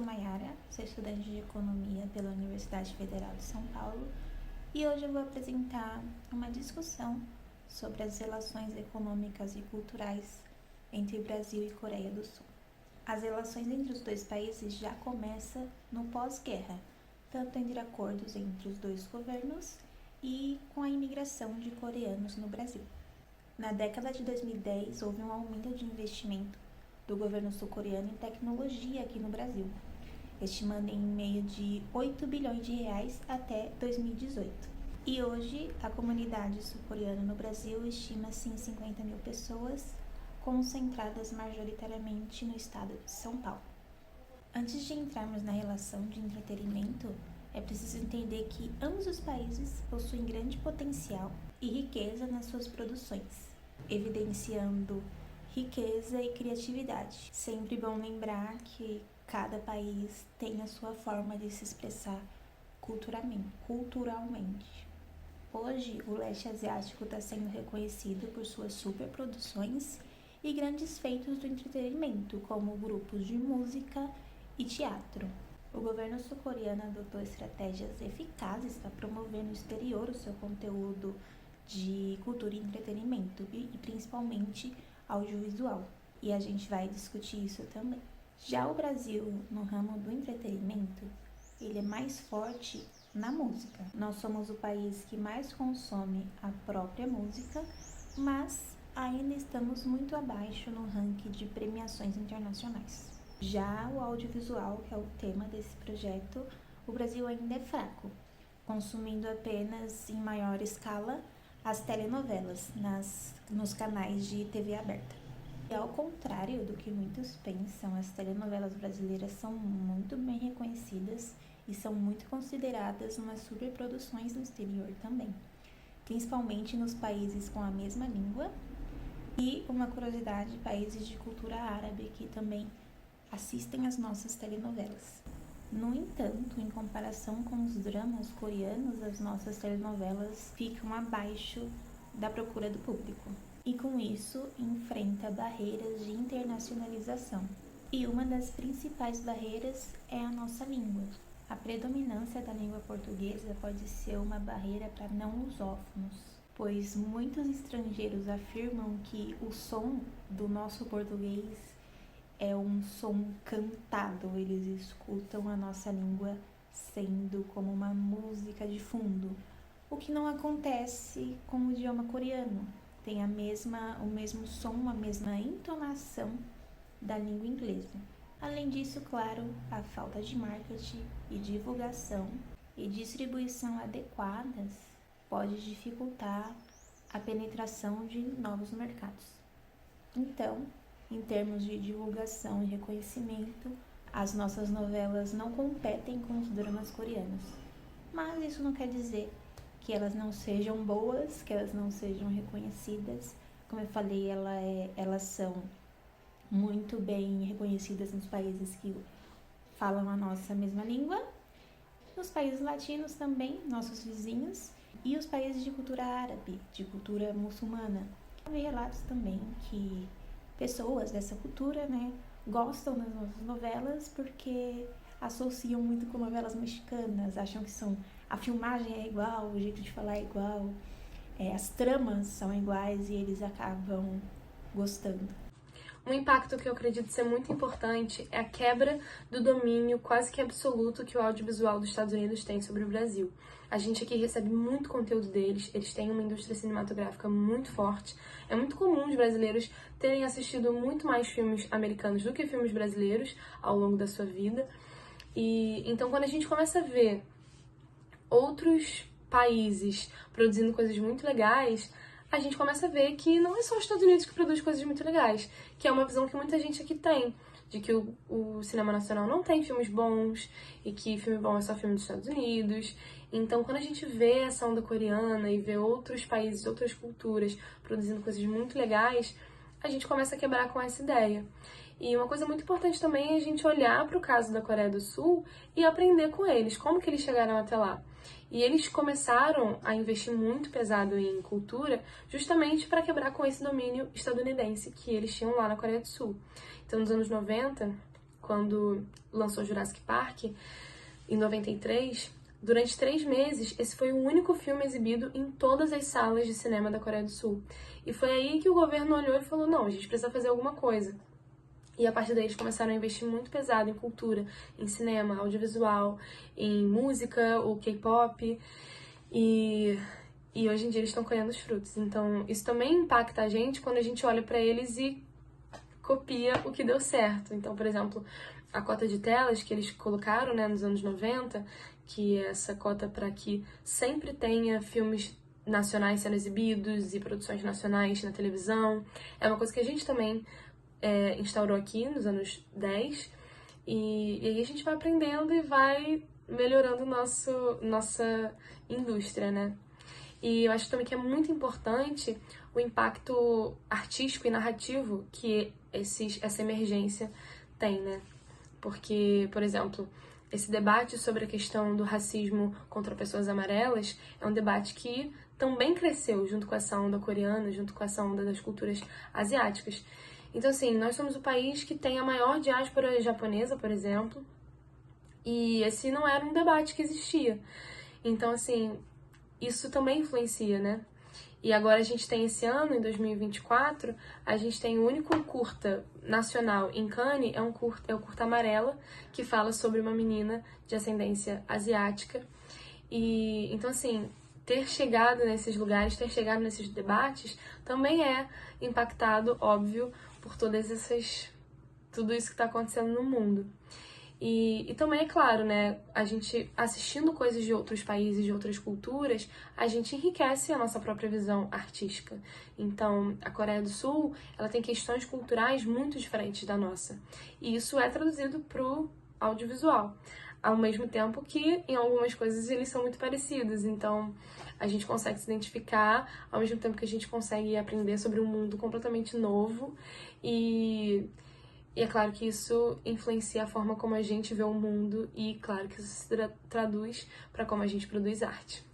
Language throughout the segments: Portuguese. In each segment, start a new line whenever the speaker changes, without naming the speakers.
Mayara, sou estudante de Economia pela Universidade Federal de São Paulo e hoje eu vou apresentar uma discussão sobre as relações econômicas e culturais entre Brasil e Coreia do Sul. As relações entre os dois países já começam no pós-guerra, tanto entre acordos entre os dois governos e com a imigração de coreanos no Brasil. Na década de 2010, houve um aumento de investimento do governo sul-coreano em tecnologia aqui no Brasil, estimando em meio de 8 bilhões de reais até 2018. E hoje, a comunidade sul-coreana no Brasil estima-se em 50 mil pessoas, concentradas majoritariamente no estado de São Paulo. Antes de entrarmos na relação de entretenimento, é preciso entender que ambos os países possuem grande potencial e riqueza nas suas produções, evidenciando riqueza e criatividade. Sempre bom lembrar que cada país tem a sua forma de se expressar culturalmente. Hoje, o leste asiático está sendo reconhecido por suas superproduções e grandes feitos do entretenimento, como grupos de música e teatro. O governo sul-coreano adotou estratégias eficazes para promover no exterior o seu conteúdo de cultura e entretenimento, e principalmente audiovisual. E a gente vai discutir isso também. Já o Brasil, no ramo do entretenimento, ele é mais forte na música. Nós somos o país que mais consome a própria música, mas ainda estamos muito abaixo no ranking de premiações internacionais. Já o audiovisual, que é o tema desse projeto, o Brasil ainda é fraco, consumindo apenas em maior escala as telenovelas nos canais de TV aberta. E ao contrário do que muitos pensam, as telenovelas brasileiras são muito bem reconhecidas e são muito consideradas umas superproduções no exterior também, principalmente nos países com a mesma língua e, uma curiosidade, países de cultura árabe que também assistem às nossas telenovelas. No entanto, em comparação com os dramas coreanos, as nossas telenovelas ficam abaixo da procura do público. E com isso, enfrenta barreiras de internacionalização. E uma das principais barreiras é a nossa língua. A predominância da língua portuguesa pode ser uma barreira para não lusófonos, pois muitos estrangeiros afirmam que o som do nosso português é um som cantado, eles escutam a nossa língua sendo como uma música de fundo, o que não acontece com o idioma coreano. Tem o mesmo som, a mesma entonação da língua inglesa. Além disso, claro, a falta de marketing e divulgação e distribuição adequadas pode dificultar a penetração de novos mercados. Então, em termos de divulgação e reconhecimento, as nossas novelas não competem com os dramas coreanos. Mas isso não quer dizer que elas não sejam boas, que elas não sejam reconhecidas. Como eu falei, elas são muito bem reconhecidas nos países que falam a nossa mesma língua, nos países latinos também, nossos vizinhos, e os países de cultura árabe, de cultura muçulmana. Houve relatos também que pessoas dessa cultura, gostam das nossas novelas porque associam muito com novelas mexicanas, acham que a filmagem é igual, o jeito de falar é igual, as tramas são iguais e eles acabam gostando.
Um impacto que eu acredito ser muito importante é a quebra do domínio quase que absoluto que o audiovisual dos Estados Unidos tem sobre o Brasil. A gente aqui recebe muito conteúdo deles, eles têm uma indústria cinematográfica muito forte. É muito comum os brasileiros terem assistido muito mais filmes americanos do que filmes brasileiros ao longo da sua vida. E então, quando a gente começa a ver outros países produzindo coisas muito legais, a gente começa a ver que não é só os Estados Unidos que produz coisas muito legais, que é uma visão que muita gente aqui tem, de que o cinema nacional não tem filmes bons e que filme bom é só filme dos Estados Unidos. Então, quando a gente vê essa onda coreana e vê outros países, outras culturas produzindo coisas muito legais, a gente começa a quebrar com essa ideia. E uma coisa muito importante também é a gente olhar para o caso da Coreia do Sul e aprender com eles, como que eles chegaram até lá. E eles começaram a investir muito pesado em cultura justamente para quebrar com esse domínio estadunidense que eles tinham lá na Coreia do Sul. Então, nos anos 90, quando lançou Jurassic Park, em 93, durante 3 meses, esse foi o único filme exibido em todas as salas de cinema da Coreia do Sul. E foi aí que o governo olhou e falou, não, a gente precisa fazer alguma coisa. E a partir daí eles começaram a investir muito pesado em cultura, em cinema, audiovisual, em música, o K-pop. E hoje em dia eles estão colhendo os frutos. Então isso também impacta a gente quando a gente olha para eles e copia o que deu certo. Então, por exemplo, a cota de telas que eles colocaram, né, nos anos 90, que é essa cota para que sempre tenha filmes nacionais sendo exibidos e produções nacionais na televisão, é uma coisa que a gente também instaurou aqui nos anos 10, e aí a gente vai aprendendo e vai melhorando nossa indústria, né? E eu acho também que é muito importante o impacto artístico e narrativo que essa emergência tem, né? Porque, por exemplo, esse debate sobre a questão do racismo contra pessoas amarelas é um debate que também cresceu junto com essa onda coreana, junto com essa onda das culturas asiáticas. Então, assim, nós somos o país que tem a maior diáspora japonesa, por exemplo, e esse não era um debate que existia. Então, assim, isso também influencia, né? E agora a gente tem esse ano, em 2024, a gente tem o único curta nacional em Cannes, é o curta Amarela, que fala sobre uma menina de ascendência asiática. E então, assim, ter chegado nesses lugares, ter chegado nesses debates, também é impactado, óbvio, por tudo isso que está acontecendo no mundo. E também é claro, né, a gente assistindo coisas de outros países, de outras culturas, a gente enriquece a nossa própria visão artística. Então, a Coreia do Sul, ela tem questões culturais muito diferentes da nossa. E isso é traduzido pro audiovisual. Ao mesmo tempo que, em algumas coisas, eles são muito parecidos. Então, a gente consegue se identificar, ao mesmo tempo que a gente consegue aprender sobre um mundo completamente novo. E é claro que isso influencia a forma como a gente vê o mundo e, claro, que isso se traduz para como a gente produz arte.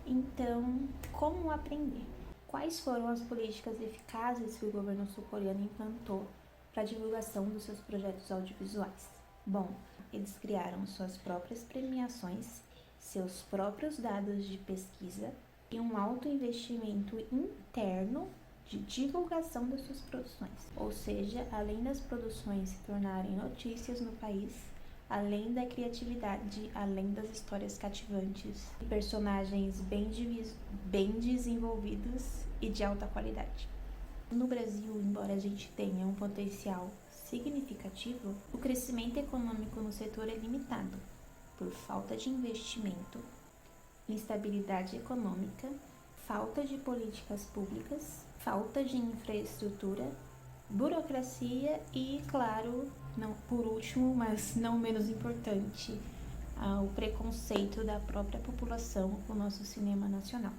Então, como aprender? Quais foram as políticas eficazes que o governo sul-coreano implantou para a divulgação dos seus projetos audiovisuais? Bom, eles criaram suas próprias premiações, seus próprios dados de pesquisa e um alto investimento interno de divulgação das suas produções. Ou seja, além das produções se tornarem notícias no país, além da criatividade, além das histórias cativantes, personagens bem desenvolvidos e de alta qualidade. No Brasil, embora a gente tenha um potencial significativo, o crescimento econômico no setor é limitado por falta de investimento, instabilidade econômica, falta de políticas públicas, falta de infraestrutura, burocracia e, claro, não por último, mas não menos importante, o preconceito da própria população com o nosso cinema nacional.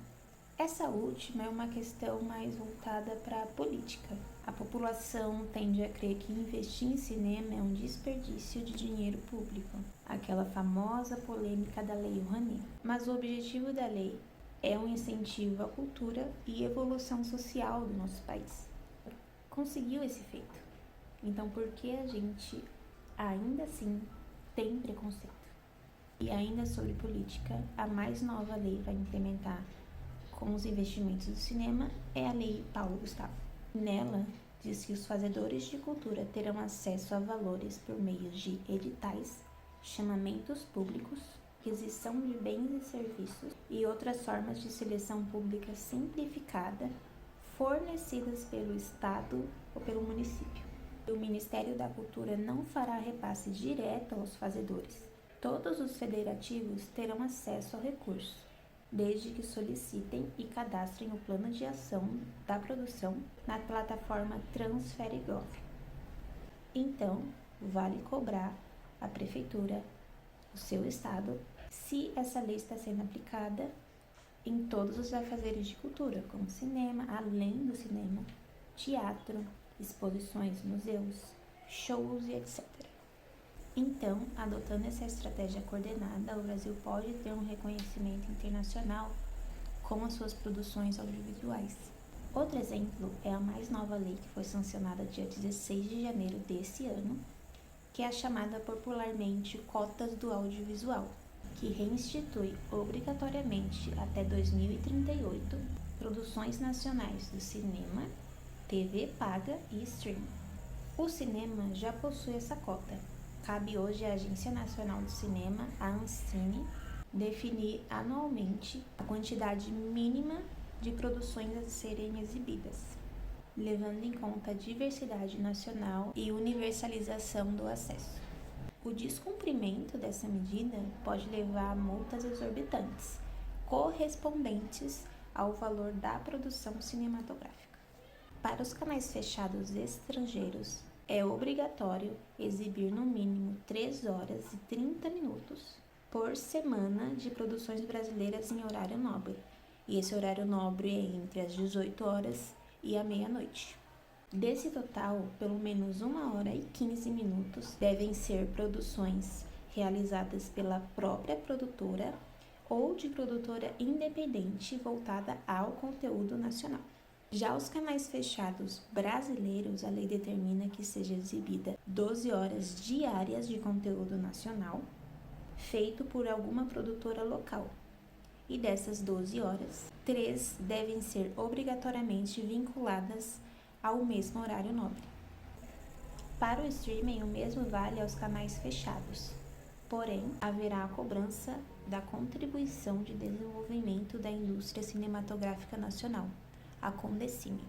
Essa última é uma questão mais voltada para a política. A população tende a crer que investir em cinema é um desperdício de dinheiro público, aquela famosa polêmica da Lei Rouanet. Mas o objetivo da lei é um incentivo à cultura e evolução social do nosso país. Conseguiu esse feito. Então, por que a gente ainda assim tem preconceito? E ainda sobre política, a mais nova lei vai implementar com os investimentos do cinema é a Lei Paulo Gustavo. Nela, diz que os fazedores de cultura terão acesso a valores por meio de editais, chamamentos públicos, aquisição de bens e serviços e outras formas de seleção pública simplificada fornecidas pelo Estado ou pelo município. O Ministério da Cultura não fará repasse direto aos fazedores. Todos os federativos terão acesso ao recurso, desde que solicitem e cadastrem o plano de ação da produção na plataforma Transferigov. Então, vale cobrar a prefeitura, o seu estado, se essa lei está sendo aplicada em todos os afazeres de cultura, como cinema, além do cinema, teatro, exposições, museus, shows e etc. Então, adotando essa estratégia coordenada, o Brasil pode ter um reconhecimento internacional com as suas produções audiovisuais. Outro exemplo é a mais nova lei que foi sancionada dia 16 de janeiro desse ano, que é a chamada popularmente cotas do audiovisual, que reinstitui obrigatoriamente até 2038 produções nacionais do cinema, TV paga e streaming. O cinema já possui essa cota. Cabe hoje à Agência Nacional do Cinema, a Ancine, definir anualmente a quantidade mínima de produções a serem exibidas, levando em conta a diversidade nacional e universalização do acesso. O descumprimento dessa medida pode levar a multas exorbitantes, correspondentes ao valor da produção cinematográfica. Para os canais fechados estrangeiros, é obrigatório exibir no mínimo 3 horas e 30 minutos por semana de produções brasileiras em horário nobre, e esse horário nobre é entre as 18 horas e a meia-noite. Desse total, pelo menos 1 hora e 15 minutos devem ser produções realizadas pela própria produtora ou de produtora independente voltada ao conteúdo nacional. Já os canais fechados brasileiros, a lei determina que seja exibida 12 horas diárias de conteúdo nacional, feito por alguma produtora local. E dessas 12 horas, 3 devem ser obrigatoriamente vinculadas ao mesmo horário nobre. Para o streaming, o mesmo vale aos canais fechados. Porém, haverá a cobrança da Contribuição de Desenvolvimento da Indústria Cinematográfica Nacional, a Condecine.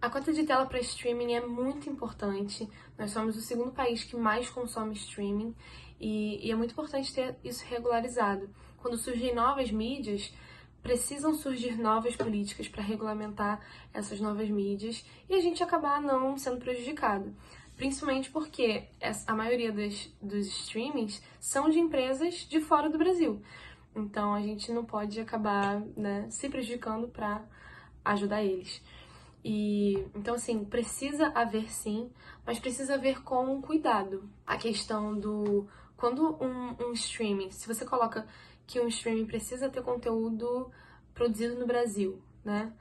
A cota de tela para streaming é muito importante. Nós somos o segundo país que mais consome streaming e é muito importante ter isso regularizado. Quando surgem novas mídias, precisam surgir novas políticas para regulamentar essas novas mídias e a gente acabar não sendo prejudicado. Principalmente porque a maioria dos streamings são de empresas de fora do Brasil. Então a gente não pode acabar, né, se prejudicando para ajudar eles. Então, assim, precisa haver sim, mas precisa haver com cuidado. A questão do... Quando um streaming, se você coloca que um streaming precisa ter conteúdo produzido no Brasil, né?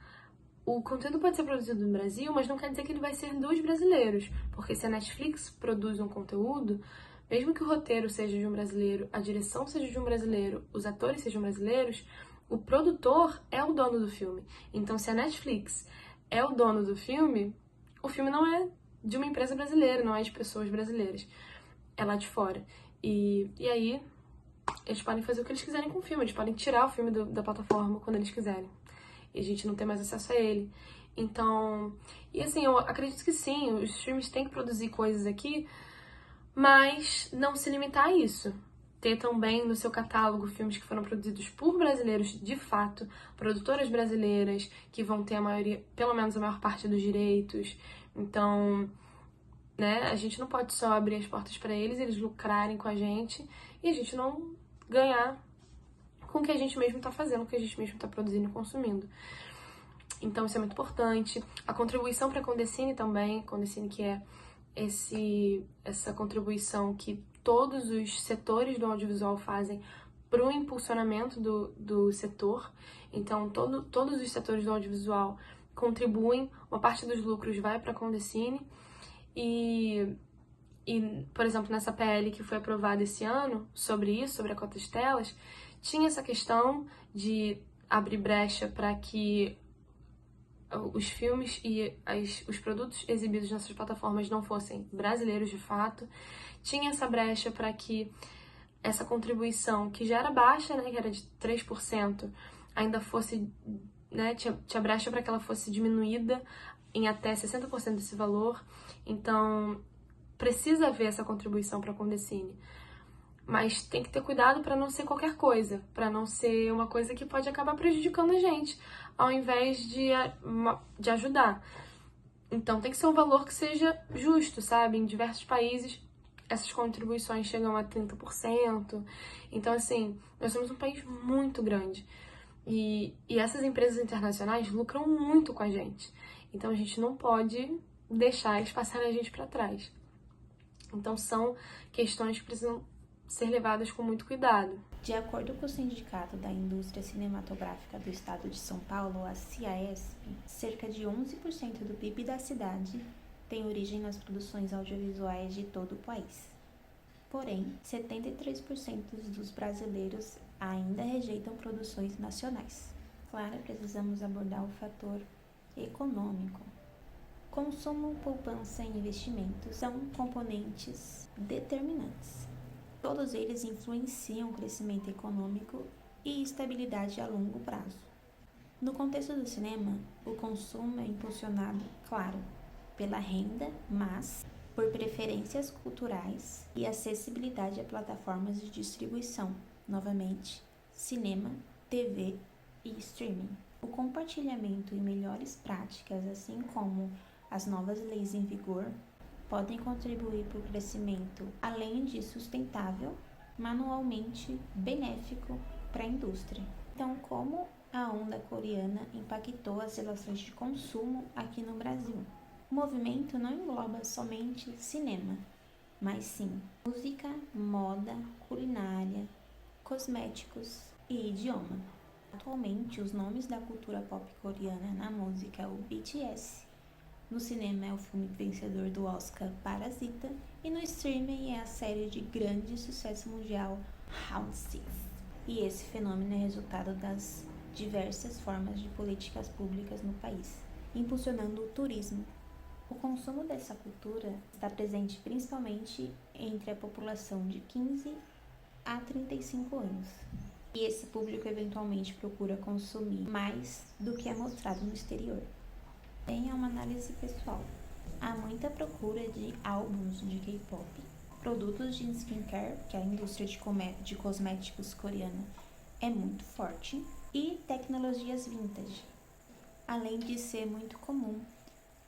O conteúdo pode ser produzido no Brasil, mas não quer dizer que ele vai ser dos brasileiros. Porque se a Netflix produz um conteúdo, mesmo que o roteiro seja de um brasileiro, a direção seja de um brasileiro, os atores sejam brasileiros, o produtor é o dono do filme. Então, se a Netflix é o dono do filme, o filme não é de uma empresa brasileira, não é de pessoas brasileiras. É lá de fora. E aí, eles podem fazer o que eles quiserem com o filme. Eles podem tirar o filme da plataforma quando eles quiserem. E a gente não tem mais acesso a ele. Então, e assim, eu acredito que sim, os streams têm que produzir coisas aqui, mas não se limitar a isso. Ter também no seu catálogo filmes que foram produzidos por brasileiros de fato, produtoras brasileiras que vão ter a maioria, pelo menos a maior parte dos direitos. Então, né, a gente não pode só abrir as portas para eles lucrarem com a gente e a gente não ganhar com o que a gente mesmo está fazendo, o que a gente mesmo está produzindo e consumindo. Então, isso é muito importante. A contribuição para a Condecine também, Condecine que é essa contribuição que todos os setores do audiovisual fazem para o impulsionamento do setor. Então, todos os setores do audiovisual contribuem, uma parte dos lucros vai para a Condecine. E, por exemplo, nessa PL que foi aprovada esse ano, sobre isso, sobre a cota de telas, tinha essa questão de abrir brecha para que os filmes e os produtos exibidos nessas plataformas não fossem brasileiros de fato. Tinha essa brecha para que essa contribuição, que já era baixa, né, que era de 3%, ainda fosse, né, tinha brecha para que ela fosse diminuída em até 60% desse valor. Então, precisa haver essa contribuição para a Condecine. Mas tem que ter cuidado para não ser qualquer coisa, para não ser uma coisa que pode acabar prejudicando a gente, ao invés de ajudar. Então tem que ser um valor que seja justo, sabe? Em diversos países essas contribuições chegam a 30%. Então, assim, nós somos um país muito grande. E essas empresas internacionais lucram muito com a gente. Então a gente não pode deixar eles passarem a gente para trás. Então são questões que precisam ser levadas com muito cuidado.
De acordo com o Sindicato da Indústria Cinematográfica do Estado de São Paulo, a CIAESP, cerca de 11% do PIB da cidade tem origem nas produções audiovisuais de todo o país. Porém, 73% dos brasileiros ainda rejeitam produções nacionais. Claro, precisamos abordar o fator econômico. Consumo, poupança e investimentos são componentes determinantes. Todos eles influenciam o crescimento econômico e estabilidade a longo prazo. No contexto do cinema, o consumo é impulsionado, claro, pela renda, mas por preferências culturais e acessibilidade a plataformas de distribuição, novamente, cinema, TV e streaming. O compartilhamento e melhores práticas, assim como as novas leis em vigor, podem contribuir para o crescimento, além de sustentável, manualmente benéfico para a indústria. Então, como a onda coreana impactou as relações de consumo aqui no Brasil? O movimento não engloba somente cinema, mas sim música, moda, culinária, cosméticos e idioma. Atualmente, os nomes da cultura pop coreana na música é o BTS, no cinema é o filme vencedor do Oscar Parasita e no streaming é a série de grande sucesso mundial Round 6. E esse fenômeno é resultado das diversas formas de políticas públicas no país, impulsionando o turismo. O consumo dessa cultura está presente principalmente entre a população de 15 a 35 anos. E esse público eventualmente procura consumir mais do que é mostrado no exterior. Tenha uma análise pessoal. Há muita procura de álbuns de K-pop, produtos de skincare, que a indústria de cosméticos coreana é muito forte, e tecnologias vintage, além de ser muito comum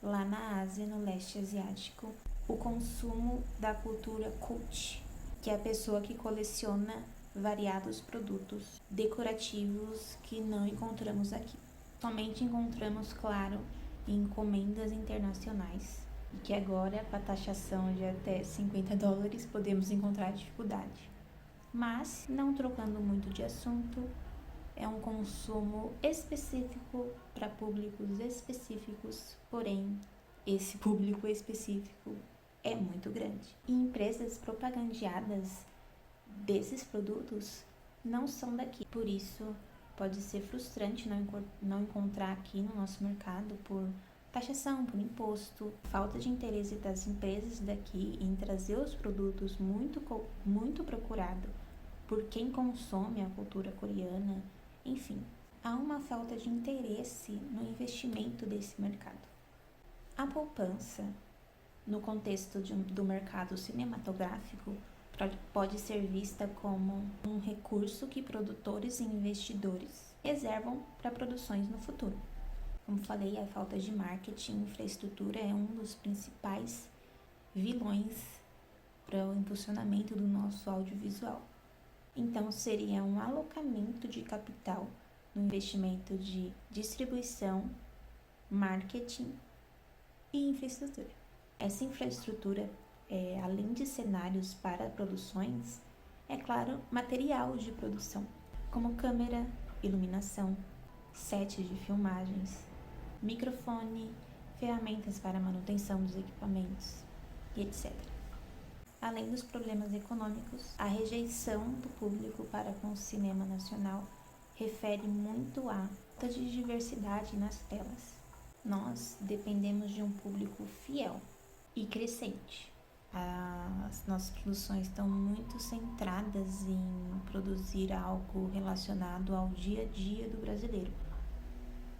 lá na Ásia, no leste asiático, o consumo da cultura cult, que é a pessoa que coleciona variados produtos decorativos que não encontramos aqui. Somente encontramos, claro, em encomendas internacionais, e que agora, com a taxação de até $50, podemos encontrar dificuldade. Mas, não trocando muito de assunto, é um consumo específico para públicos específicos, porém, esse público específico é muito grande. E empresas propagandeadas desses produtos não são daqui, por isso pode ser frustrante não encontrar aqui no nosso mercado por taxação, por imposto, falta de interesse das empresas daqui em trazer os produtos muito procurado por quem consome a cultura coreana. Enfim, há uma falta de interesse no investimento desse mercado. A poupança, no contexto do mercado cinematográfico, pode ser vista como um recurso que produtores e investidores reservam para produções no futuro. Como falei, a falta de marketing e infraestrutura é um dos principais vilões para o impulsionamento do nosso audiovisual. Então, seria um alocamento de capital no investimento de distribuição, marketing e infraestrutura. Essa infraestrutura, além de cenários para produções, é claro, material de produção, como câmera, iluminação, set de filmagens, microfone, ferramentas para manutenção dos equipamentos e etc. Além dos problemas econômicos, a rejeição do público para com o cinema nacional refere muito à falta de diversidade nas telas. Nós dependemos de um público fiel e crescente. As nossas produções estão muito centradas em produzir algo relacionado ao dia a dia do brasileiro.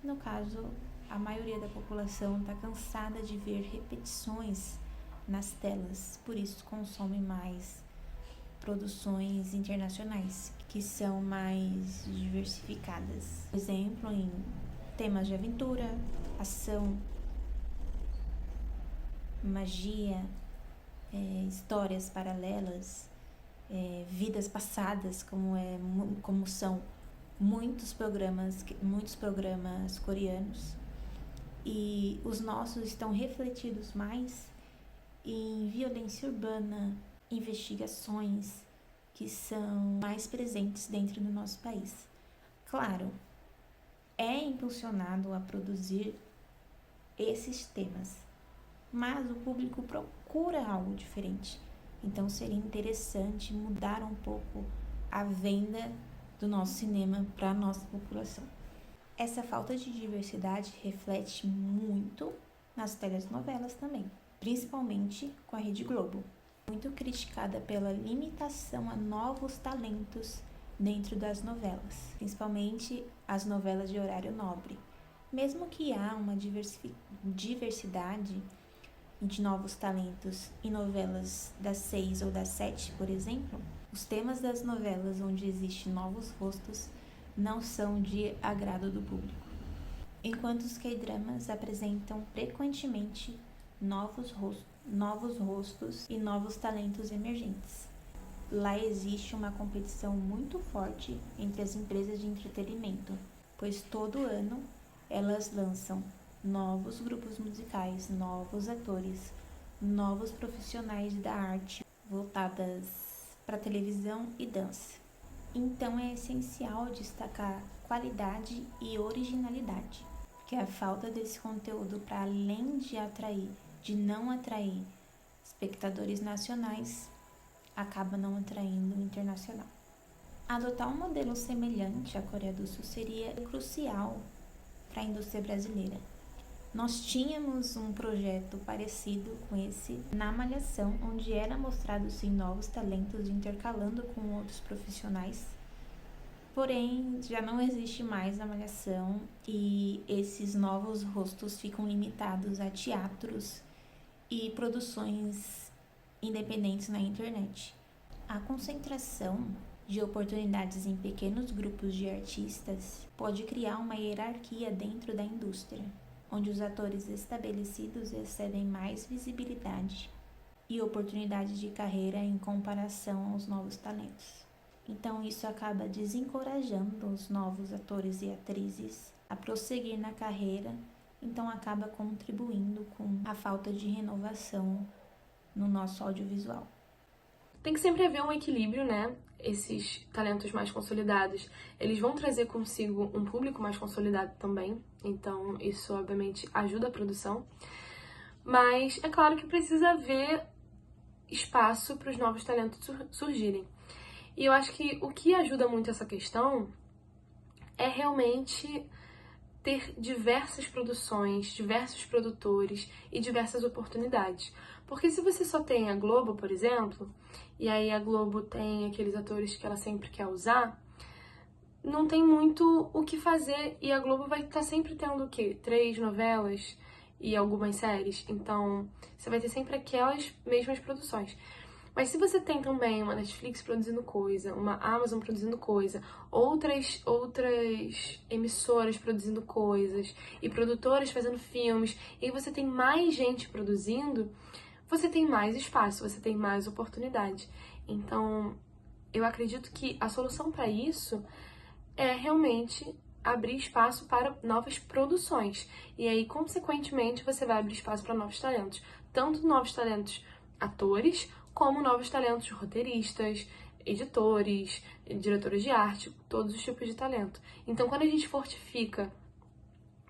No caso, a maioria da população está cansada de ver repetições nas telas, por isso consome mais produções internacionais, que são mais diversificadas. Por exemplo, em temas de aventura, ação, magia, histórias paralelas, vidas passadas, como são muitos programas coreanos. E os nossos estão refletidos mais em violência urbana, investigações que são mais presentes dentro do nosso país. Claro, é impulsionado a produzir esses temas, mas o público procura algo diferente. Então seria interessante mudar um pouco a venda do nosso cinema para a nossa população. Essa falta de diversidade reflete muito nas telenovelas também, principalmente com a Rede Globo, muito criticada pela limitação a novos talentos dentro das novelas, principalmente as novelas de horário nobre. Mesmo que há uma diversidade de novos talentos em novelas das 6 ou das 7, por exemplo, os temas das novelas onde existem novos rostos não são de agrado do público. Enquanto os K-dramas apresentam frequentemente novos rostos e novos talentos emergentes. Lá existe uma competição muito forte entre as empresas de entretenimento, pois todo ano elas lançam novos grupos musicais, novos atores, novos profissionais da arte voltadas para televisão e dança. Então é essencial destacar qualidade e originalidade, porque a falta desse conteúdo, para além de não atrair espectadores nacionais, acaba não atraindo o internacional. Adotar um modelo semelhante à Coreia do Sul seria crucial para a indústria brasileira. Nós tínhamos um projeto parecido com esse na Malhação, onde era mostrado sim novos talentos intercalando com outros profissionais. Porém, já não existe mais a Malhação e esses novos rostos ficam limitados a teatros e produções independentes na internet. A concentração de oportunidades em pequenos grupos de artistas pode criar uma hierarquia dentro da indústria, onde os atores estabelecidos recebem mais visibilidade e oportunidade de carreira em comparação aos novos talentos. Então isso acaba desencorajando os novos atores e atrizes a prosseguir na carreira, então acaba contribuindo com a falta de renovação no nosso audiovisual.
Tem que sempre haver um equilíbrio, né? Esses talentos mais consolidados, eles vão trazer consigo um público mais consolidado também, então isso obviamente ajuda a produção, mas é claro que precisa haver espaço para os novos talentos surgirem. E eu acho que o que ajuda muito essa questão é realmente ter diversas produções, diversos produtores e diversas oportunidades. Porque se você só tem a Globo, por exemplo, e aí a Globo tem aqueles atores que ela sempre quer usar, não tem muito o que fazer e a Globo vai estar sempre tendo o quê? 3 novelas e algumas séries. Então, você vai ter sempre aquelas mesmas produções. Mas se você tem também uma Netflix produzindo coisa, uma Amazon produzindo coisa, outras emissoras produzindo coisas e produtoras fazendo filmes, e aí você tem mais gente produzindo, você tem mais espaço, você tem mais oportunidade. Então, eu acredito que a solução para isso é realmente abrir espaço para novas produções. E aí, consequentemente, você vai abrir espaço para novos talentos. Tanto novos talentos atores, como novos talentos roteiristas, editores, diretores de arte, todos os tipos de talento. Então, quando a gente fortifica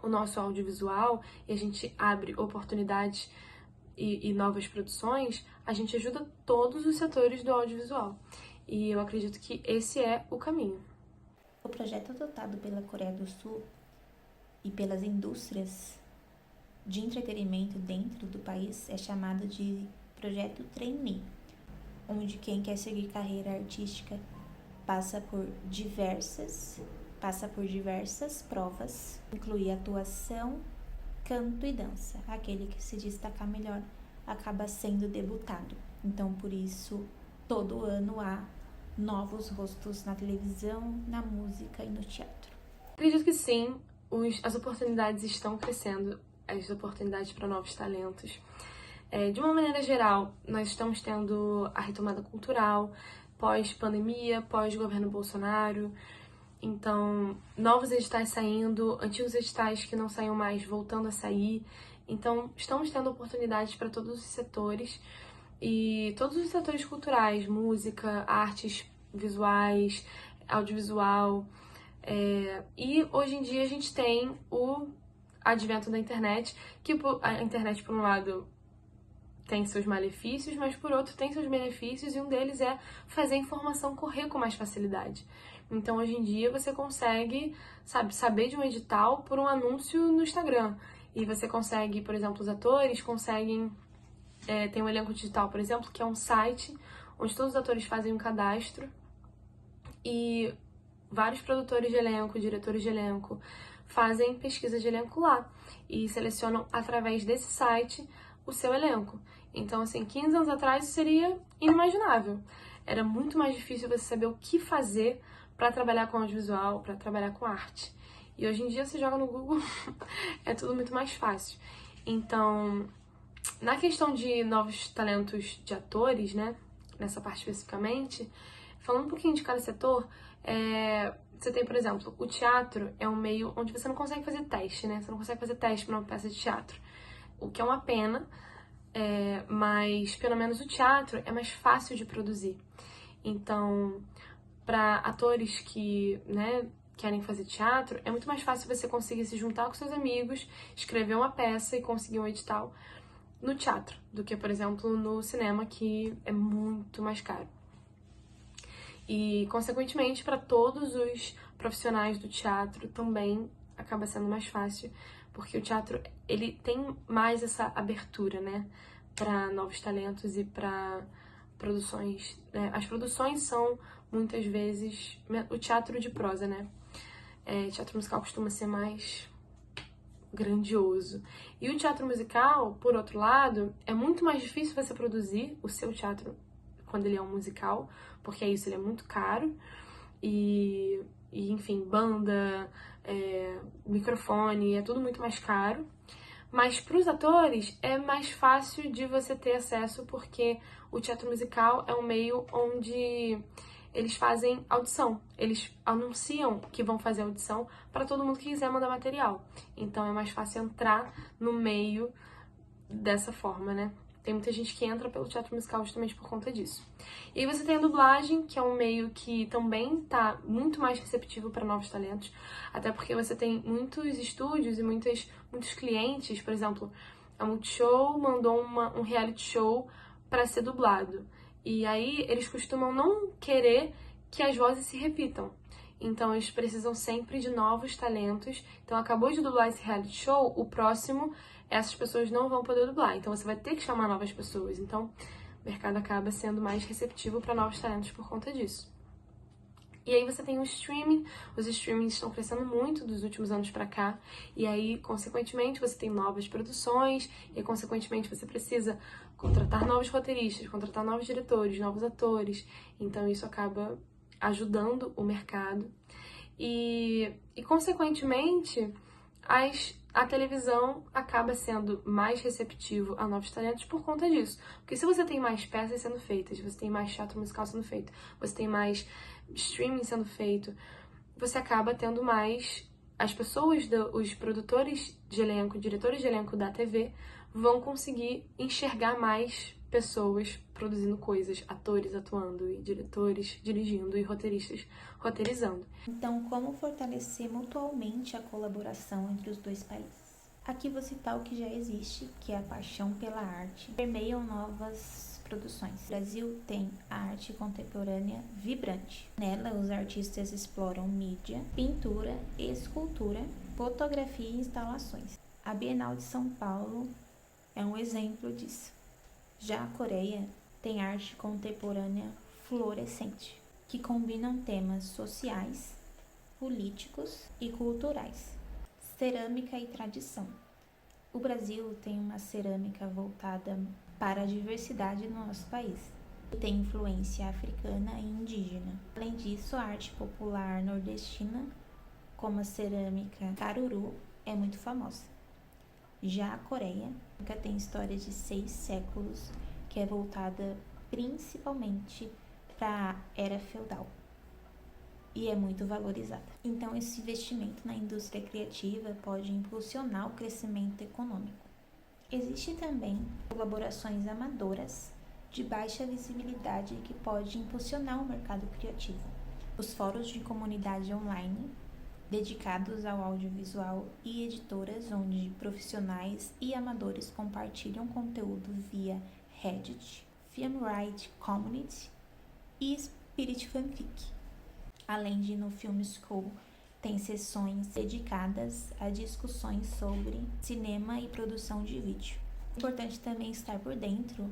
o nosso audiovisual e a gente abre oportunidades e novas produções, a gente ajuda todos os setores do audiovisual. E eu acredito que esse é o caminho.
O projeto adotado pela Coreia do Sul e pelas indústrias de entretenimento dentro do país é chamado de Projeto Trainee, onde quem quer seguir carreira artística passa por diversas provas, inclui atuação, canto e dança. Aquele que se destacar melhor acaba sendo debutado. Então, por isso, todo ano há novos rostos na televisão, na música e no teatro.
Acredito que sim, as oportunidades estão crescendo, as oportunidades para novos talentos. De uma maneira geral, nós estamos tendo a retomada cultural, pós-pandemia, pós-governo Bolsonaro. Então, novos editais saindo, antigos editais que não saíam mais voltando a sair. Então, estamos tendo oportunidades para todos os setores e todos os setores culturais, música, artes visuais, audiovisual. E hoje em dia a gente tem o advento da internet, que a internet, por um lado, tem seus malefícios, mas por outro tem seus benefícios, e um deles é fazer a informação correr com mais facilidade. Então, hoje em dia, você consegue, saber de um edital por um anúncio no Instagram. E você consegue, por exemplo, os atores conseguem... tem um elenco digital, por exemplo, que é um site onde todos os atores fazem um cadastro e vários produtores de elenco, diretores de elenco, fazem pesquisa de elenco lá e selecionam através desse site o seu elenco. Então, assim, 15 anos atrás isso seria inimaginável. Era muito mais difícil você saber o que fazer para trabalhar com audiovisual, para trabalhar com arte. E hoje em dia você joga no Google, é tudo muito mais fácil. Então, na questão de novos talentos de atores, né, nessa parte especificamente, falando um pouquinho de cada setor, você tem, por exemplo, o teatro é um meio onde você não consegue fazer teste, né? Você não consegue fazer teste para uma peça de teatro, o que é uma pena, mas pelo menos o teatro é mais fácil de produzir. Então, para atores que, né, querem fazer teatro, é muito mais fácil você conseguir se juntar com seus amigos, escrever uma peça e conseguir um edital no teatro, do que, por exemplo, no cinema, que é muito mais caro. E, consequentemente, para todos os profissionais do teatro também acaba sendo mais fácil, porque o teatro, ele tem mais essa abertura, né, para novos talentos e para produções, né? As produções são, muitas vezes, o teatro de prosa, né? Teatro musical costuma ser mais grandioso. E o teatro musical, por outro lado, é muito mais difícil você produzir o seu teatro quando ele é um musical, porque isso, ele é muito caro. E enfim, banda, microfone, é tudo muito mais caro. Mas para os atores é mais fácil de você ter acesso, porque o teatro musical é um meio onde eles fazem audição. Eles anunciam que vão fazer audição para todo mundo que quiser mandar material. Então é mais fácil entrar no meio dessa forma, né? Tem muita gente que entra pelo teatro musical justamente por conta disso. E aí você tem a dublagem, que é um meio que também tá muito mais receptivo para novos talentos, até porque você tem muitos estúdios e muitos clientes. Por exemplo, a Multishow mandou um reality show para ser dublado. E aí eles costumam não querer que as vozes se repitam. Então eles precisam sempre de novos talentos. Então acabou de dublar esse reality show, o próximo, essas pessoas não vão poder dublar. Então você vai ter que chamar novas pessoas. Então o mercado acaba sendo mais receptivo para novos talentos por conta disso. E aí você tem o streaming. Os streamings estão crescendo muito dos últimos anos para cá. E aí, consequentemente, você tem novas produções. E, consequentemente, você precisa contratar novos roteiristas, contratar novos diretores, novos atores. Então, isso acaba ajudando o mercado. E consequentemente, a televisão acaba sendo mais receptivo a novos talentos por conta disso. Porque se você tem mais peças sendo feitas, você tem mais teatro musical sendo feito, você tem mais streaming sendo feito, você acaba tendo mais... As pessoas, os produtores de elenco, diretores de elenco da TV, vão conseguir enxergar mais pessoas produzindo coisas, atores atuando, e diretores dirigindo, e roteiristas roteirizando.
Então, como fortalecer mutualmente a colaboração entre os dois países? Aqui vou citar o que já existe, que é a paixão pela arte. Permeiam novas produções. O Brasil tem a arte contemporânea vibrante. Nela, os artistas exploram mídia, pintura, escultura, fotografia e instalações. A Bienal de São Paulo é um exemplo disso. Já a Coreia tem arte contemporânea fluorescente, que combinam temas sociais, políticos e culturais. Cerâmica e tradição. O Brasil tem uma cerâmica voltada para a diversidade no nosso país e tem influência africana e indígena. Além disso, a arte popular nordestina, como a cerâmica Caruru, é muito famosa. Já a Coreia tem história de 6 séculos, que é voltada principalmente para a era feudal e é muito valorizada. Então, esse investimento na indústria criativa pode impulsionar o crescimento econômico. Existem também colaborações amadoras de baixa visibilidade que pode impulsionar o mercado criativo. Os fóruns de comunidade online dedicados ao audiovisual e editoras onde profissionais e amadores compartilham conteúdo via Reddit, Filmwright Community e Spirit Fanfic. Além de no Film School, tem sessões dedicadas a discussões sobre cinema e produção de vídeo. É importante também estar por dentro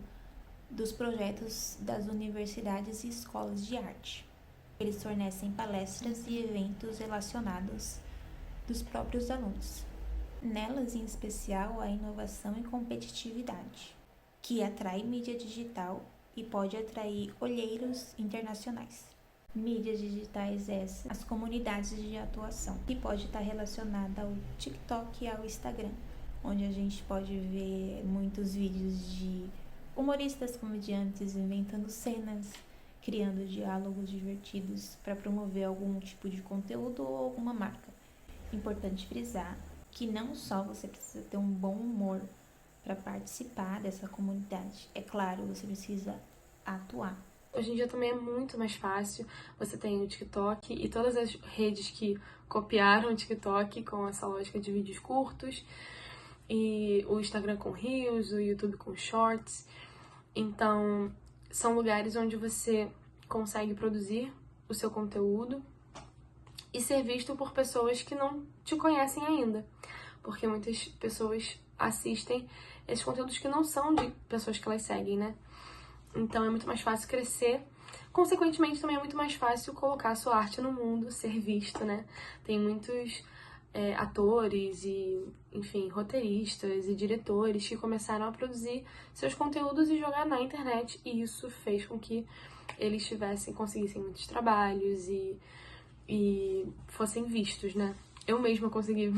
dos projetos das universidades e escolas de arte. Eles fornecem palestras e eventos relacionados dos próprios alunos. Nelas, em especial, a inovação e competitividade, que atrai mídia digital e pode atrair olheiros internacionais. Mídias digitais essas, as comunidades de atuação, que pode estar relacionada ao TikTok e ao Instagram, onde a gente pode ver muitos vídeos de humoristas, comediantes inventando cenas, criando diálogos divertidos para promover algum tipo de conteúdo ou alguma marca. Importante frisar que não só você precisa ter um bom humor para participar dessa comunidade, é claro, você precisa atuar.
Hoje em dia também é muito mais fácil, você tem o TikTok e todas as redes que copiaram o TikTok com essa lógica de vídeos curtos, e o Instagram com Reels, o YouTube com Shorts. Então, são lugares onde você consegue produzir o seu conteúdo e ser visto por pessoas que não te conhecem ainda, porque muitas pessoas assistem esses conteúdos que não são de pessoas que elas seguem, né? Então é muito mais fácil crescer. Consequentemente, também é muito mais fácil colocar a sua arte no mundo, ser visto, né? Tem muitos atores e, enfim, roteiristas e diretores que começaram a produzir seus conteúdos e jogar na internet, e isso fez com que eles conseguissem muitos trabalhos e fossem vistos, né? Eu mesma consegui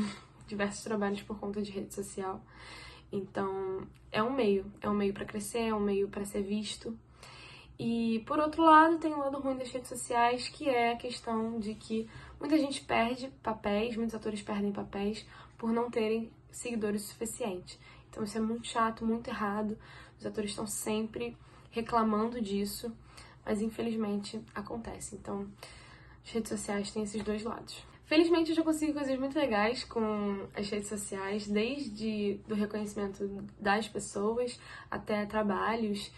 diversos trabalhos por conta de rede social. Então, é um meio para crescer, é um meio para ser visto. E, por outro lado, tem o lado ruim das redes sociais, que é a questão de que muita gente perde papéis, muitos atores perdem papéis por não terem seguidores suficientes. Então, isso é muito chato, muito errado. Os atores estão sempre reclamando disso, mas infelizmente acontece. Então, as redes sociais têm esses dois lados. Felizmente, eu já consegui coisas muito legais com as redes sociais, desde do reconhecimento das pessoas até trabalhos,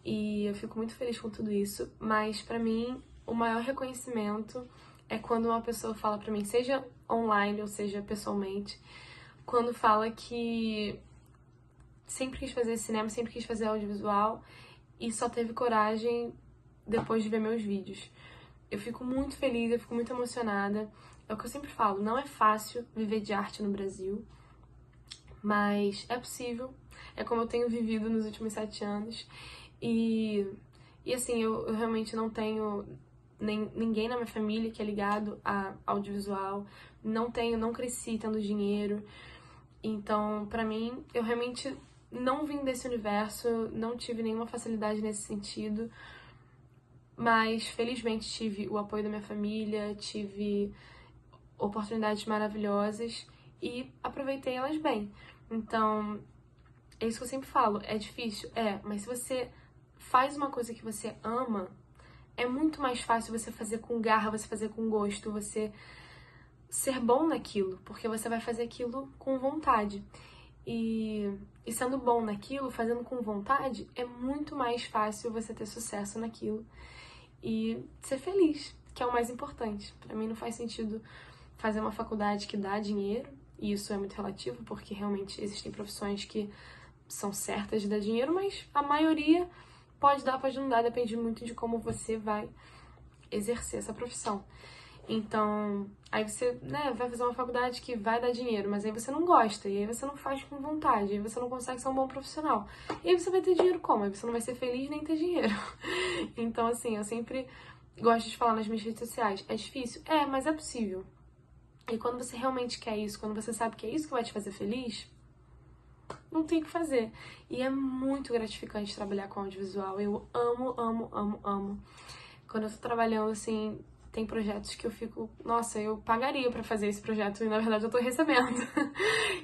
e eu fico muito feliz com tudo isso. Mas, pra mim, o maior reconhecimento é quando uma pessoa fala pra mim, seja online ou seja pessoalmente, quando fala que sempre quis fazer cinema, sempre quis fazer audiovisual e só teve coragem depois de ver meus vídeos. Eu fico muito feliz, eu fico muito emocionada. É o que eu sempre falo, não é fácil viver de arte no Brasil, mas é possível. É como eu tenho vivido nos últimos 7 anos. E assim, eu realmente não tenho ninguém na minha família que é ligado a audiovisual. Não cresci tendo dinheiro. Então, pra mim, eu realmente não vim desse universo, não tive nenhuma facilidade nesse sentido. Mas, felizmente, tive o apoio da minha família, tive oportunidades maravilhosas e aproveitei elas bem. Então, é isso que eu sempre falo, é difícil? Mas se você faz uma coisa que você ama, é muito mais fácil você fazer com garra, você fazer com gosto, você ser bom naquilo, porque você vai fazer aquilo com vontade. E sendo bom naquilo, fazendo com vontade, é muito mais fácil você ter sucesso naquilo e ser feliz, que é o mais importante. Pra mim não faz sentido fazer uma faculdade que dá dinheiro, e isso é muito relativo, porque realmente existem profissões que são certas de dar dinheiro, mas a maioria pode dar, pode não dar, depende muito de como você vai exercer essa profissão. Então, aí você, vai fazer uma faculdade que vai dar dinheiro, mas aí você não gosta, e aí você não faz com vontade, aí você não consegue ser um bom profissional. E aí você vai ter dinheiro como? Aí você não vai ser feliz nem ter dinheiro. Então, assim, eu sempre gosto de falar nas minhas redes sociais, é difícil? Mas é possível. E quando você realmente quer isso, quando você sabe que é isso que vai te fazer feliz, não tem o que fazer. E é muito gratificante trabalhar com audiovisual. Eu amo, amo, amo, amo. Quando eu tô trabalhando, assim, tem projetos que eu fico, nossa, eu pagaria pra fazer esse projeto e na verdade eu tô recebendo.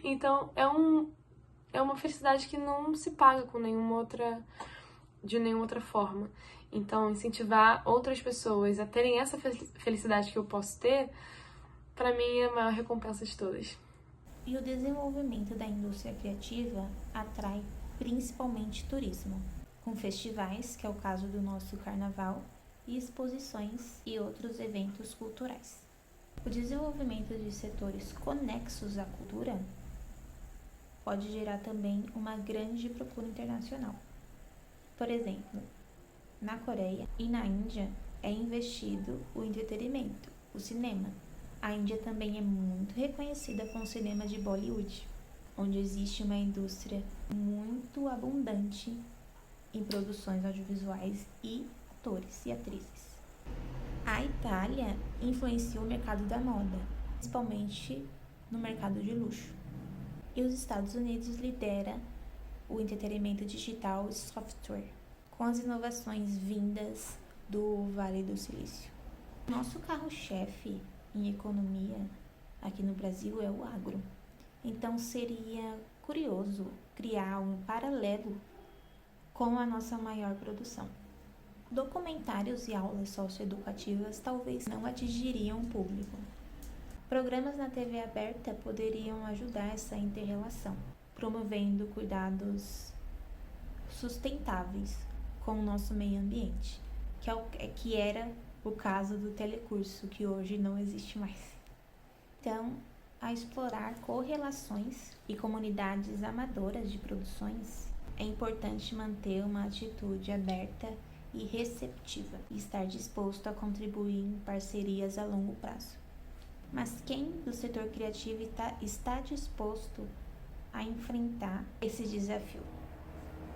Então é uma felicidade que não se paga com de nenhuma outra forma. Então incentivar outras pessoas a terem essa felicidade que eu posso ter, Pra mim é a maior recompensa de todas.
E o desenvolvimento da indústria criativa atrai principalmente turismo, com festivais, que é o caso do nosso carnaval, e exposições e outros eventos culturais. O desenvolvimento de setores conexos à cultura pode gerar também uma grande procura internacional. Por exemplo, na Coreia e na Índia é investido o entretenimento, o cinema. A Índia também é muito reconhecida com o cinema de Bollywood, onde existe uma indústria muito abundante em produções audiovisuais e atores e atrizes. A Itália influenciou o mercado da moda, principalmente no mercado de luxo. E os Estados Unidos lidera o entretenimento digital e software, com as inovações vindas do Vale do Silício. Nosso carro-chefe em economia aqui no Brasil é o agro. Então seria curioso criar um paralelo com a nossa maior produção. Documentários e aulas socioeducativas talvez não atingiriam o público. Programas na TV aberta poderiam ajudar essa inter-relação, promovendo cuidados sustentáveis com o nosso meio ambiente, que era o caso do telecurso, que hoje não existe mais. Então, a explorar correlações e comunidades amadoras de produções, é importante manter uma atitude aberta e receptiva e estar disposto a contribuir em parcerias a longo prazo. Mas quem do setor criativo está disposto a enfrentar esse desafio?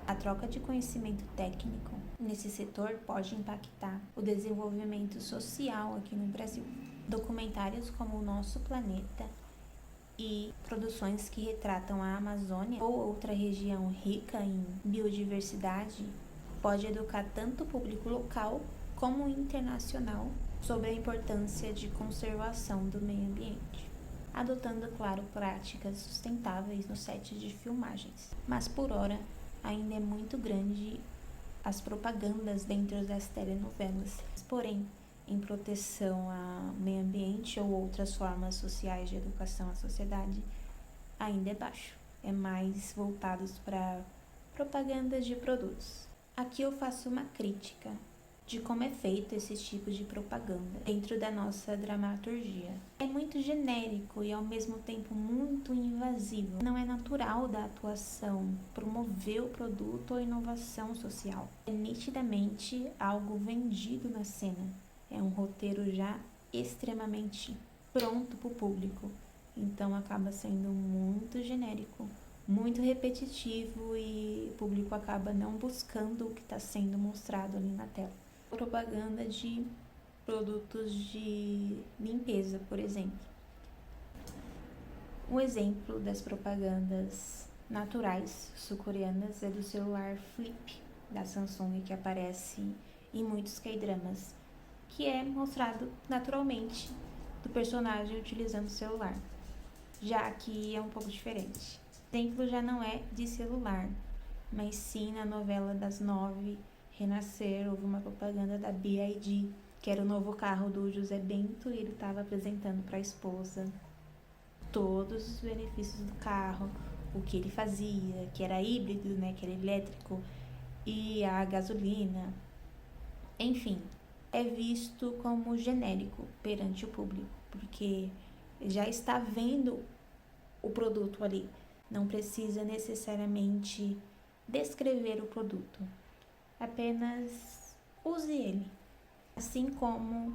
A troca de conhecimento técnico nesse setor pode impactar o desenvolvimento social aqui no Brasil. Documentários como O Nosso Planeta e produções que retratam a Amazônia ou outra região rica em biodiversidade pode educar tanto o público local como o internacional sobre a importância de conservação do meio ambiente, adotando, claro, práticas sustentáveis no set de filmagens. Mas por hora, ainda é muito grande as propagandas dentro das telenovelas. Porém, em proteção ao meio ambiente ou outras formas sociais de educação à sociedade, ainda é baixo. É mais voltados para propagandas de produtos. Aqui eu faço uma crítica de como é feito esse tipo de propaganda dentro da nossa dramaturgia. É muito genérico e ao mesmo tempo muito invasivo. Não é natural da atuação promover o produto ou inovação social. É nitidamente algo vendido na cena. É um roteiro já extremamente pronto para o público. Então acaba sendo muito genérico, muito repetitivo e o público acaba não buscando o que está sendo mostrado ali na tela. Propaganda de produtos de limpeza, por exemplo. Um exemplo das propagandas naturais sul-coreanas é do celular Flip da Samsung, que aparece em muitos K-dramas, que é mostrado naturalmente do personagem utilizando o celular, já que é um pouco diferente. O exemplo já não é de celular, mas sim na novela das 9, Renascer, houve uma propaganda da BYD, que era o novo carro do José Bento, e ele estava apresentando para a esposa todos os benefícios do carro, o que ele fazia, que era híbrido, né, que era elétrico, e a gasolina. Enfim, é visto como genérico perante o público, porque já está vendo o produto ali, não precisa necessariamente descrever o produto, apenas use ele, assim como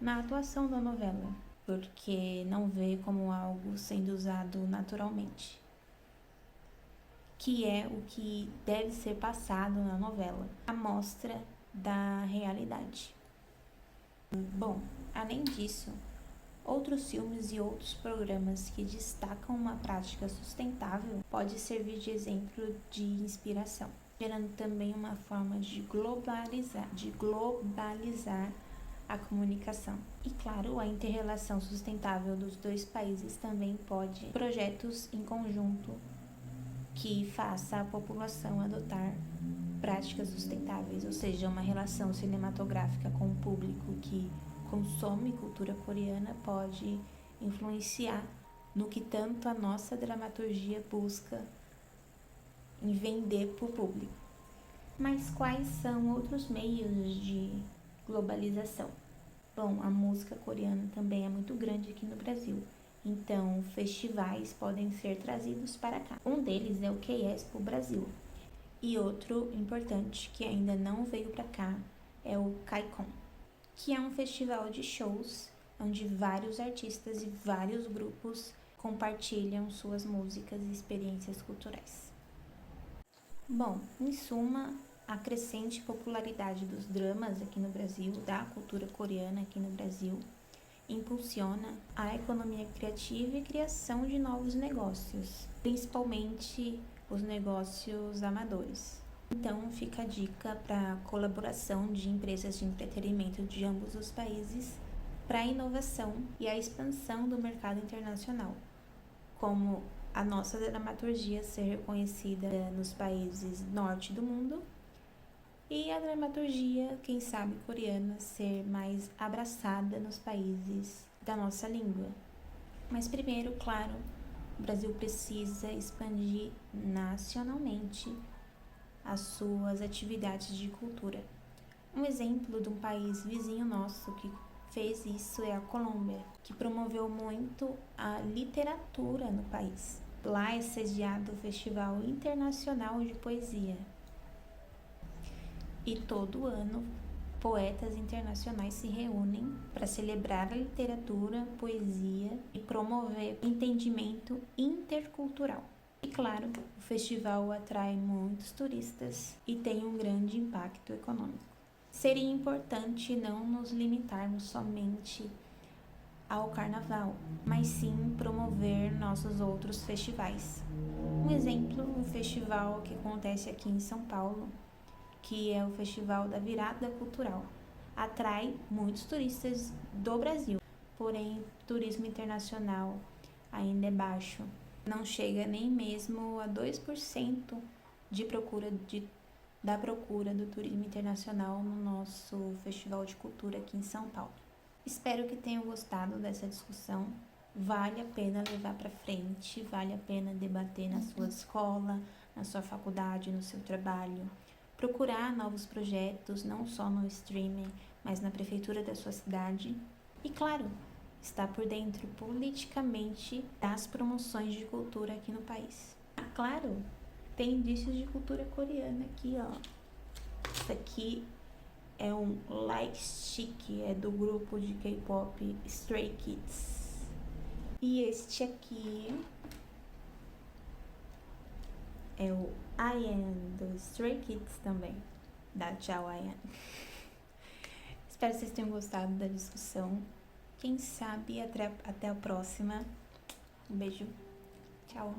na atuação da novela, porque não vê como algo sendo usado naturalmente, que é o que deve ser passado na novela, a mostra da realidade. Bom, além disso, outros filmes e outros programas que destacam uma prática sustentável pode servir de exemplo de inspiração, gerando também uma forma de globalizar a comunicação. E claro, a inter-relação sustentável dos dois países também pode projetos em conjunto que faça a população adotar práticas sustentáveis, ou seja, uma relação cinematográfica com o público que consome cultura coreana pode influenciar no que tanto a nossa dramaturgia busca em vender para o público. Mas quais são outros meios de globalização? Bom, a música coreana também é muito grande aqui no Brasil, então festivais podem ser trazidos para cá. Um deles é o K-Expo Brasil, e outro importante que ainda não veio para cá é o KCON, que é um festival de shows onde vários artistas e vários grupos compartilham suas músicas e experiências culturais. Bom, em suma, a crescente popularidade dos dramas aqui no Brasil, da cultura coreana aqui no Brasil, impulsiona a economia criativa e criação de novos negócios, principalmente os negócios amadores. Então, fica a dica para a colaboração de empresas de entretenimento de ambos os países para a inovação e a expansão do mercado internacional, como a nossa dramaturgia ser reconhecida nos países norte do mundo e a dramaturgia, quem sabe, coreana ser mais abraçada nos países da nossa língua. Mas primeiro, claro, o Brasil precisa expandir nacionalmente as suas atividades de cultura. Um exemplo de um país vizinho nosso que fez isso é a Colômbia, que promoveu muito a literatura no país. Lá é sediado o Festival Internacional de Poesia. E todo ano, poetas internacionais se reúnem para celebrar a literatura, poesia e promover o entendimento intercultural. E claro, o festival atrai muitos turistas e tem um grande impacto econômico. Seria importante não nos limitarmos somente ao carnaval, mas sim promover nossos outros festivais. Um exemplo, um festival que acontece aqui em São Paulo, que é o Festival da Virada Cultural. Atrai muitos turistas do Brasil, porém o turismo internacional ainda é baixo. Não chega nem mesmo a 2% da procura do turismo internacional no nosso Festival de Cultura aqui em São Paulo. Espero que tenham gostado dessa discussão. Vale a pena levar para frente, vale a pena debater na sua escola, na sua faculdade, no seu trabalho. Procurar novos projetos, não só no streaming, mas na prefeitura da sua cidade. E claro, estar por dentro politicamente das promoções de cultura aqui no país. Claro, tem indícios de cultura coreana aqui, ó. Isso aqui é um light stick, é do grupo de K-pop Stray Kids. E este aqui é o IN do Stray Kids também, da Tchau IN. Espero que vocês tenham gostado da discussão. Quem sabe até a próxima. Um beijo. Tchau.